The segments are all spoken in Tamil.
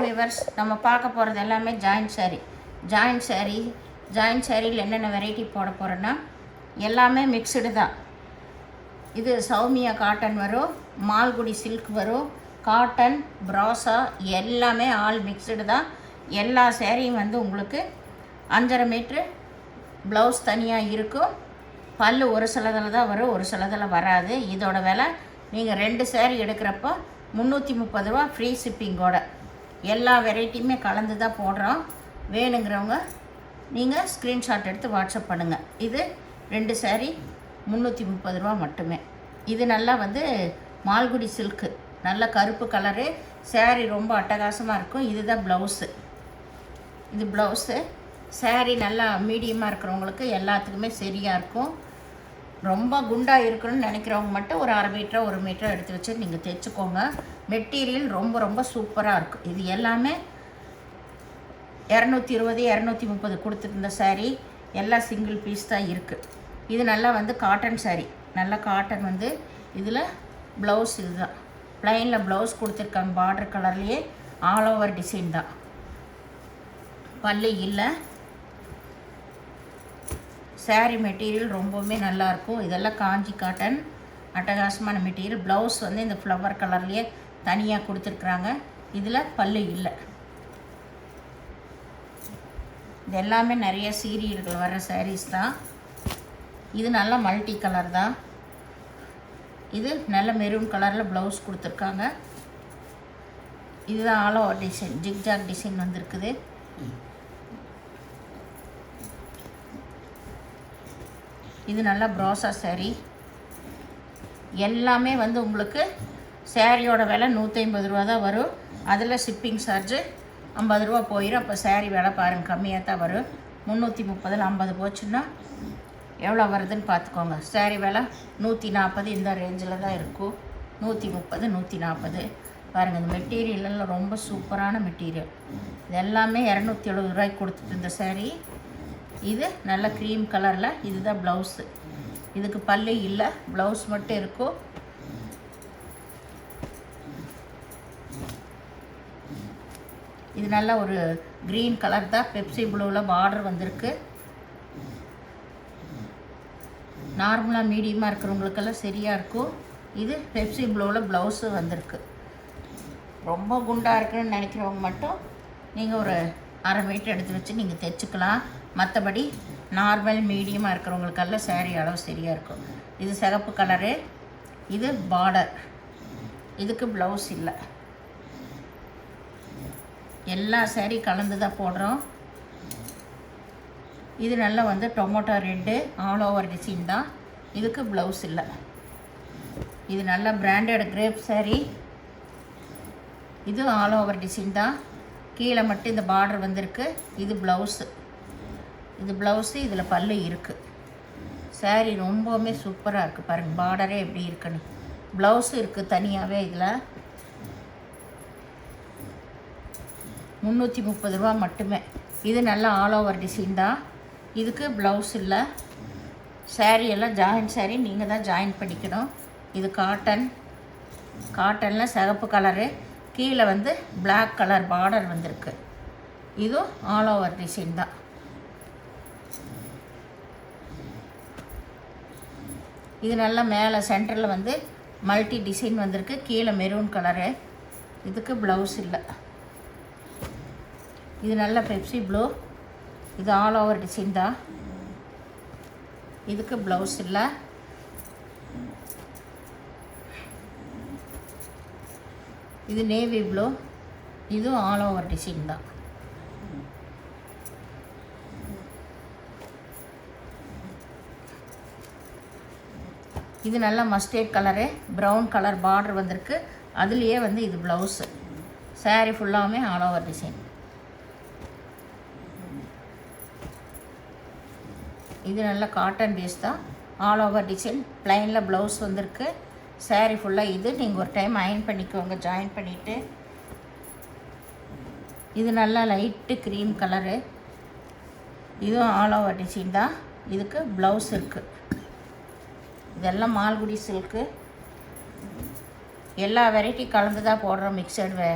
வியூவர்ஸ், நம்ம பார்க்க போகிறது எல்லாமே ஜாயின்ட் சாரியில் என்னென்ன வெரைட்டி போட போகிறோன்னா எல்லாமே மிக்சடு தான். இது சௌமியா காட்டன் வரும், மால்குடி சில்க் வரும், காட்டன் ப்ராஸா எல்லாமே ஆல் மிக்சடு தான். எல்லா சேரீயும் வந்து உங்களுக்கு 5.5 மீட்ரு ப்ளவுஸ் தனியாக இருக்கும். பல்லு ஒரு சிலதில் தான் வரும், ஒரு சிலதில் வராது. இதோட விலை நீங்கள் 2 சேரீ எடுக்கிறப்போ 330 ரூபா ஃப்ரீ ஷிப்பிங்கோட. எல்லா வெரைட்டியுமே கலந்து தான் போடுறோம். வேணுங்கிறவங்க நீங்கள் ஸ்க்ரீன்ஷாட் எடுத்து வாட்ஸ்அப் பண்ணுங்கள். இது 2 சேரீ 330 ரூபா மட்டுமே. இது நல்லா வந்து மால்குடி சில்க்கு, நல்ல கருப்பு கலரு சேரீ, ரொம்ப அட்டகாசமாக இருக்கும். இதுதான் ப்ளவுஸு. இது ப்ளவுஸு. சேரீ நல்லா மீடியமாக இருக்கிறவங்களுக்கு எல்லாத்துக்குமே சரியாக இருக்கும். ரொம்ப குண்டாக இருக்கணும்னு நினைக்கிறவங்க மட்டும் ஒரு 1/2 மீட்டரோ 1 மீட்டரோ எடுத்து வச்சு நீங்கள் தைச்சிக்கோங்க. மெட்டீரியல் ரொம்ப ரொம்ப சூப்பராக இருக்கும். இது எல்லாமே 220 230 கொடுத்துருந்த சாரீ எல்லாம் சிங்கிள் பீஸ் தான் இருக்குது. இது நல்லா வந்து காட்டன் சாரீ, நல்லா காட்டன் வந்து இதில் ப்ளவுஸ் இதுதான். ப்ளைனில் ப்ளவுஸ் கொடுத்துருக்காங்க, பார்டர் கலர்லேயே ஆல் ஓவர் டிசைன் தான். பல்லு இல்லை. சாரீ மெட்டீரியல் ரொம்பவுமே நல்லாயிருக்கும். இதெல்லாம் காஞ்சி காட்டன், அட்டகாசமான மெட்டீரியல். ப்ளவுஸ் வந்து இந்த ஃப்ளவர் கலர்லேயே தனியாக கொடுத்துருக்குறாங்க. இதில் பல்லு இல்லை. இது எல்லாமே நிறைய சீரியல்கள் வர சாரீஸ் தான். இது நல்ல மல்டி கலர் தான். இது நல்ல மெரூன் கலரில் ப்ளவுஸ் கொடுத்துருக்காங்க. இதுதான் all over design, zigzag design வந்திருக்குது. இது நல்லா ப்ராஸா சாரீ. எல்லாமே வந்து உங்களுக்கு சேரீயோட விலை 150 ரூபா தான் வரும். அதில் ஷிப்பிங் சார்ஜு 50 ரூபா போயிடும். அப்போ சாரீ விலை பாருங்கள், கம்மியாக தான் வரும். 330 50 போச்சுன்னா எவ்வளோ வருதுன்னு பார்த்துக்கோங்க. சாரீ விலை 140 இந்த ரேஞ்சில் தான் இருக்கும். 130 140 பாருங்கள். இந்த மெட்டீரியல்லாம் ரொம்ப சூப்பரான மெட்டீரியல். இது எல்லாமே 270 ரூபாய்க்கு கொடுத்துட்டு இந்த சாரீ. இது நல்ல க்ரீம் கலரில். இதுதான் ப்ளவுஸு. இதுக்கு பல்லு இல்லை, ப்ளவுஸ் மட்டும் இருக்கும். இது நல்ல ஒரு க்ரீன் கலர் தான். பெப்சி ப்ளூவில் பார்டர் வந்திருக்கு. நார்மலாக மீடியமாக இருக்கிறவங்களுக்கெல்லாம் சரியாக இருக்கும். இது பெப்சி ப்ளூவில் ப்ளவுஸு வந்திருக்கு. ரொம்ப குண்டாக இருக்குன்னு நினைக்கிறவங்க மட்டும் நீங்கள் ஒரு 1/2 மீட்டர் எடுத்து வச்சு நீங்கள் தைச்சிக்கலாம். மற்றபடி நார்மல் மீடியமாக இருக்கிறவங்களுக்கெல்லாம் சேரீ அளவு சரியாக இருக்கும். இது சிகப்பு கலரு. இது பார்டர். இதுக்கு ப்ளவுஸ் இல்லை. எல்லா சேரீ கலந்து தான் போடுறோம். இது நல்லா வந்து tomato red all over design தான். இதுக்கு ப்ளவுஸ் இல்லை. இது நல்ல பிராண்டட் கிரேப் சாரீ. இது ஆல் ஓவர் டிசைன் தான். கீழே மட்டும் இந்த பார்டர் வந்திருக்கு. இது ப்ளவுஸு. இது ப்ளவுஸு. இதில் பல்லு இருக்குது. சாரீ ரொம்பவுமே சூப்பராக இருக்குது. பாருங்கள் பார்டரே எப்படி இருக்குன்னு. ப்ளவுஸு இருக்குது தனியாகவே. இதில் 330 ரூபா மட்டுமே. இது நல்லா ஆல் ஓவர் டிசைன் தான். இதுக்கு ப்ளவுஸ் இல்லை. சாரீ எல்லாம் ஜாயின் சாரீ, நீங்கள் தான் ஜாயின் பண்ணிக்கணும். இது காட்டன். காட்டனில் சிகப்பு கலரு, கீழே வந்து பிளாக் கலர் பார்டர் வந்திருக்கு. இதுவும் ஆல் ஓவர் டிசைன் தான். இது நல்லா மேலே சென்டரில் வந்து மல்டி டிசைன் வந்திருக்கு. கீழே மெரூன் கலரு. இதுக்கு ப்ளவுஸ் இல்லை. இது நல்ல பெப்சி ப்ளூ. இது ஆல் ஓவர் டிசைன் தான். இதுக்கு ப்ளவுஸ் இல்லை. இது நேவி ப்ளூ. இதுவும் ஆல் ஓவர் டிசைன் தான். இது நல்ல mustard colour, brown colour border வந்திருக்கு. அதுலேயே வந்து இது ப்ளவுஸு. சாரீ ஃபுல்லாமே ஆல் ஓவர் டிசைன். இது நல்ல காட்டன் பேஸ் தான். All over design. ப்ளைனில் ப்ளவுஸ் வந்திருக்கு. சாரீ ஃபுல்லாக இது நீங்கள் ஒரு டைம் அயன் பண்ணிக்கோங்க, ஜாயின் பண்ணிவிட்டு. இது நல்லா லைட்டு க்ரீம் கலரு. இதுவும் ஆல் ஓவர் டிசைன் தான். இதுக்கு ப்ளவுஸ் இருக்குது. இதெல்லாம் மால்குடி சில்க்கு. எல்லா வெரைட்டி கலந்து தான் போடுறோம். Mixed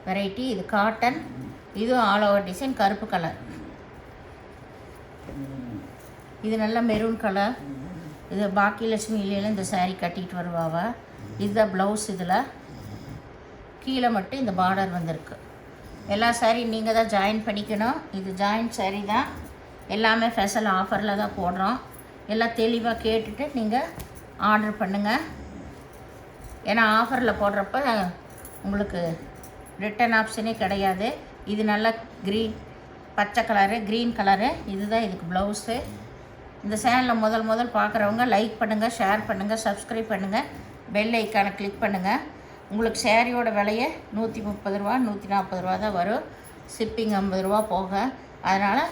variety. இது காட்டன், இதுவும் ஆல் ஓவர் டிசைன், கருப்பு கலர். இது நல்ல மெரூன் கலர். இது பாக்கியலட்சுமியில இந்த saree கட்டிட்டு வருவாவ. இதுதான் ப்ளவுஸ். இதில் கீழே மட்டும் இந்த பார்டர் வந்திருக்கு. எல்லா saree நீங்கள் தான் ஜாயின் பண்ணிக்கணும். இது ஜாயின் saree தான். எல்லாமே ஸ்பெஷல் ஆஃபரில் தான் போடுறோம். எல்லாம் தெளிவாக கேட்டுட்டு நீங்கள் ஆர்டர் பண்ணுங்கள். ஏன்னா ஆஃபரில் போடுறப்ப உங்களுக்கு ரிட்டன் ஆப்ஷனே கிடையாது. இது நல்லா பச்சை கலரு, க்ரீன் கலரு. இதுதான் இதுக்கு ப்ளவுஸு. இந்த சேனலில் முதல் பார்க்குறவங்க லைக் பண்ணுங்கள், ஷேர் பண்ணுங்கள், சப்ஸ்கிரைப் பண்ணுங்கள், பெல் ஐக்கானை கிளிக் பண்ணுங்கள். உங்களுக்கு சேரீயோட விலையை 130 ரூபா 140 ரூபா தான் வரும். ஷிப்பிங் 50 ரூபா போக. அதனால்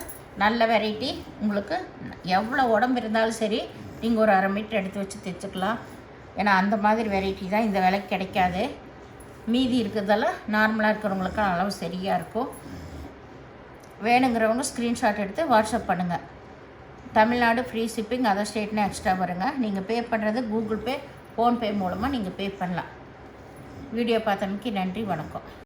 நல்ல வெரைட்டி. உங்களுக்கு எவ்வளோ உடம்பு இருந்தாலும் சரி நீங்கள் ஒரு 1/2 மீட்டர் எடுத்து வச்சு தைச்சிக்கலாம். ஏன்னா அந்த மாதிரி வெரைட்டி தான் இந்த விலைக்கு கிடைக்காது. மீதி இருக்கிறதெல்லாம் நார்மலாக இருக்கிறவங்களுக்கு அளவு சரியாக இருக்கும். வேணுங்கிறவங்க ஸ்க்ரீன்ஷாட் எடுத்து வாட்ஸ்அப் பண்ணுங்கள். தமிழ்நாடு ஃப்ரீ ஷிப்பிங், அதர் ஸ்டேட்னா எக்ஸ்ட்ரா வருங்க. நீங்கள் பே பண்ணுறது கூகுள் பே, ஃபோன்பே மூலமாக நீங்கள் பே பண்ணலாம். வீடியோ பார்த்தமைக்கு நன்றி, வணக்கம்.